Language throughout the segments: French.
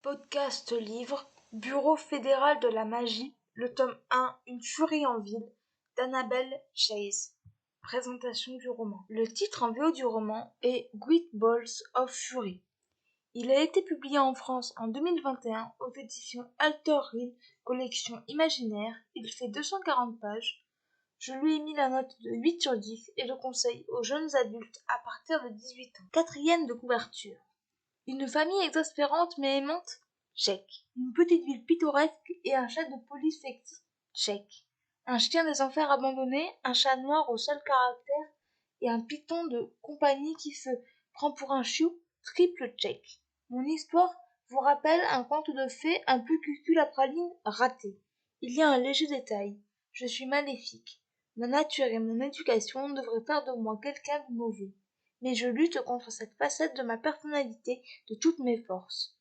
Podcast livre, Bureau fédéral de la magie, le tome 1, Une furie en ville, d'Annabel Chase. Présentation du roman. Le titre en VO du roman est Great Balls of Fury. Il a été publié en France en 2021 aux éditions Alter Hill, collection imaginaire. Il fait 240 pages. Je lui ai mis la note de 8 sur 10 et le conseille aux jeunes adultes à partir de 18 ans. Quatrième de couverture. Une famille exaspérante mais aimante? Check. Une petite ville pittoresque et un chef de police sexy? Check. Un chien des enfers abandonné, un chat noir au seul caractère et un python de compagnie qui se prend pour un chiot? Triple check. Mon histoire vous rappelle un conte de fées un peu cucul à praline? Raté. Il y a un léger détail. Je suis maléfique. Ma nature et mon éducation devraient faire de moi quelqu'un de mauvais. Mais je lutte contre cette facette de ma personnalité de toutes mes forces.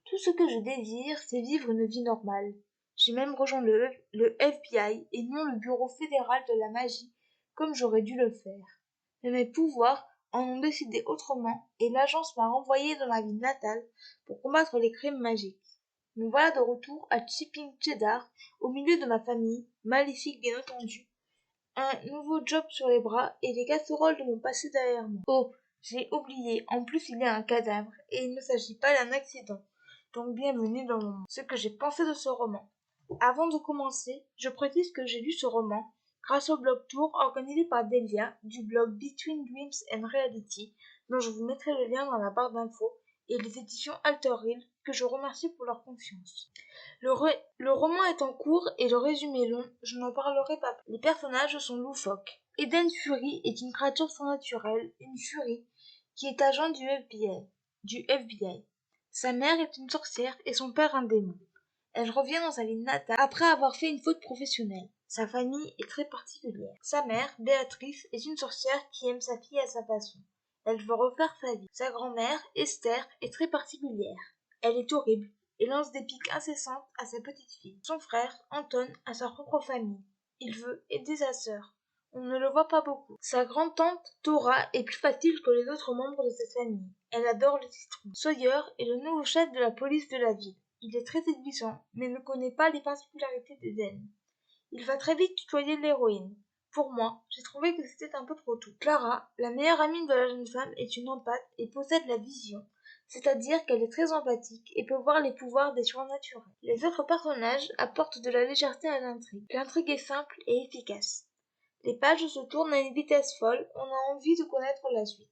Tout ce que je désire, c'est vivre une vie normale. J'ai même rejoint le FBI et non le Bureau fédéral de la magie, comme j'aurais dû le faire. Mais mes pouvoirs en ont décidé autrement et l'agence m'a renvoyé dans ma ville natale pour combattre les crimes magiques. Me voilà de retour à Chipping Cheddar, au milieu de ma famille, maléfique bien entendu, un nouveau job sur les bras et les casseroles de mon passé derrière moi. Oh, j'ai oublié, en plus il y a un cadavre et il ne s'agit pas d'un accident. Donc bienvenue dans mon monde. Ce que j'ai pensé de ce roman. Avant de commencer, je précise que j'ai lu ce roman grâce au blog tour organisé par Delia du blog Between Dreams and Reality, dont je vous mettrai le lien dans la barre d'infos, et les éditions Alter Hill, que je remercie pour leur confiance. Le roman est en cours et le résumé est long, je n'en parlerai pas plus. Les personnages sont loufoques. Eden Fury est une créature surnaturelle, une furie, qui est agent du FBI. Sa mère est une sorcière et son père un démon. Elle revient dans sa ville natale après avoir fait une faute professionnelle. Sa famille est très particulière. Sa mère, Béatrice, est une sorcière qui aime sa fille à sa façon. Elle veut refaire sa vie. Sa grand-mère, Esther, est très particulière. Elle est horrible et lance des piques incessantes à sa petite fille. Son frère, Anton, a sa propre famille. Il veut aider sa sœur. On ne le voit pas beaucoup. Sa grande-tante, Tora, est plus facile que les autres membres de cette famille. Elle adore le citron. Sawyer est le nouveau chef de la police de la ville. Il est très séduisant, mais ne connaît pas les particularités d'Eden. Il va très vite tutoyer l'héroïne. Pour moi, j'ai trouvé que c'était un peu trop tôt. Clara, la meilleure amie de la jeune femme, est une empathe et possède la vision, c'est-à-dire qu'elle est très empathique et peut voir les pouvoirs des surnaturels. Les autres personnages apportent de la légèreté à l'intrigue. L'intrigue est simple et efficace. Les pages se tournent à une vitesse folle, on a envie de connaître la suite.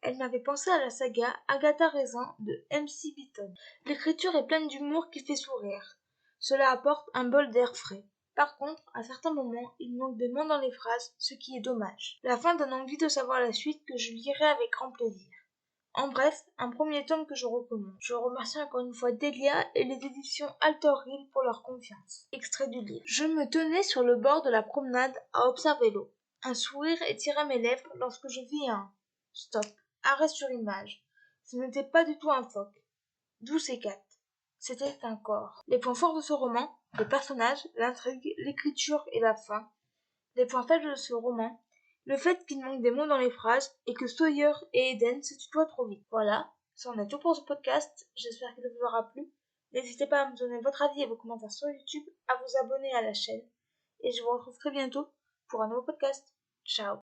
Elle m'avait pensé à la saga Agatha Raisin de M.C. Beaton. L'écriture est pleine d'humour qui fait sourire. Cela apporte un bol d'air frais. Par contre, à certains moments, il manque des mots dans les phrases, ce qui est dommage. La fin donne envie de savoir la suite que je lirai avec grand plaisir. En bref, un premier tome que je recommande. Je remercie encore une fois Delia et les éditions Alter Hill pour leur confiance. Extrait du livre. Je me tenais sur le bord de la promenade à observer l'eau. Un sourire étira mes lèvres lorsque je vis un stop. Arrêt sur image. Ce n'était pas du tout un phoque. D'où ces quatre. C'était un corps. Les points forts de ce roman, les personnages, l'intrigue, l'écriture et la fin. Les points faibles de ce roman, le fait qu'il manque des mots dans les phrases et que Sawyer et Eden se tutoient trop vite. Voilà, ça en est tout pour ce podcast. J'espère qu'il vous aura plu. N'hésitez pas à me donner votre avis et vos commentaires sur YouTube, à vous abonner à la chaîne. Et je vous retrouve très bientôt pour un nouveau podcast. Ciao.